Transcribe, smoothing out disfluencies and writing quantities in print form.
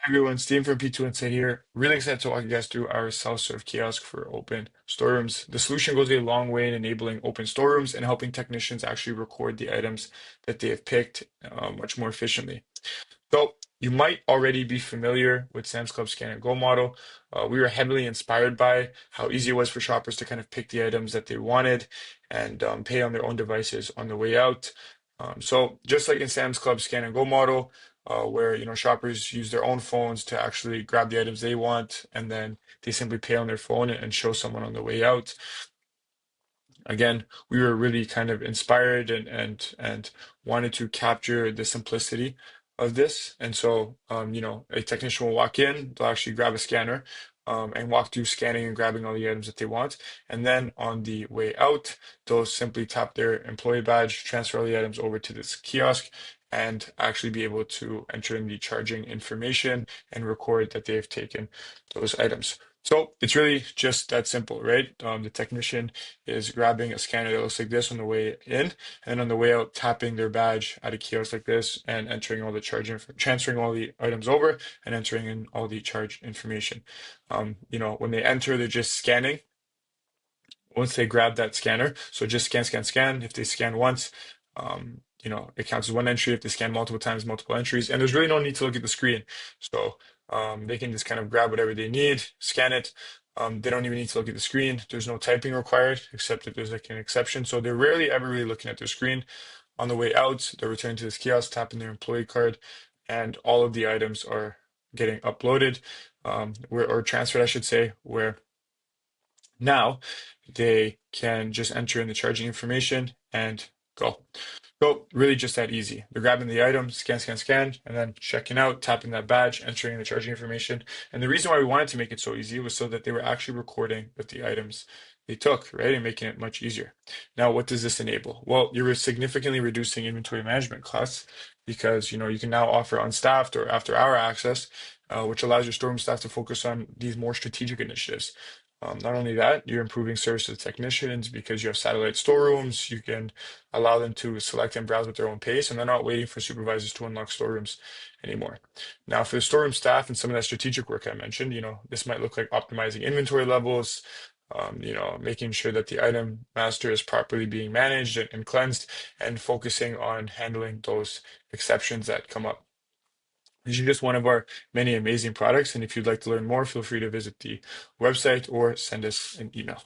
Hi everyone, Steve from P2Insight here. Really excited to walk you guys through our self-serve kiosk for open storerooms. The solution goes a long way in enabling open storerooms and helping technicians actually record the items that they have picked much more efficiently. So you might already be familiar with Sam's Club Scan and Go model. We were heavily inspired by how easy it was for shoppers to kind of pick the items that they wanted and pay on their own devices on the way out. So just like in Sam's Club Scan and Go model, where shoppers use their own phones to actually grab the items they want, and then they simply pay on their phone and show someone on the way out. Again, we were really kind of inspired and wanted to capture the simplicity of this. And so, a technician will walk in, they'll actually grab a scanner, and walk through scanning and grabbing all the items that they want. And then on the way out, they'll simply tap their employee badge, transfer all the items over to this kiosk, and actually be able to enter in the charging information and record that they have taken those items. So it's really just that simple, right? The technician is grabbing a scanner that looks like this on the way in, and on the way out, tapping their badge at a kiosk like this and entering all the transferring all the items over and entering in all the charge information. When they enter, they're just scanning. Once they grab that scanner, so just scan, scan, scan. If they scan once, it counts as one entry. If they scan multiple times, multiple entries. And there's really no need to look at the screen. So they can just kind of grab whatever they need, scan it. They don't even need to look at the screen. There's no typing required, except if there's like an exception. So they're rarely ever really looking at their screen. On the way out, they're returning to this kiosk, tapping their employee card, and all of the items are getting uploaded, or transferred, I should say, where now they can just enter in the charging information and go. So really just that easy. They're grabbing the item, scan, scan, scan, and then checking out, tapping that badge, entering the charging information. And the reason why we wanted to make it so easy was so that they were actually recording with the items they took, right? And making it much easier. Now, what does this enable? Well, you're significantly reducing inventory management costs because you can now offer unstaffed or after hour access, which allows your storeroom staff to focus on these more strategic initiatives. Not only that, you're improving service to the technicians because you have satellite storerooms. You can allow them to select and browse at their own pace, and they're not waiting for supervisors to unlock storerooms anymore. Now, for the storeroom staff and some of that strategic work I mentioned, this might look like optimizing inventory levels, making sure that the item master is properly being managed and cleansed, and focusing on handling those exceptions that come up. This is just one of our many amazing products. And if you'd like to learn more, feel free to visit the website or send us an email.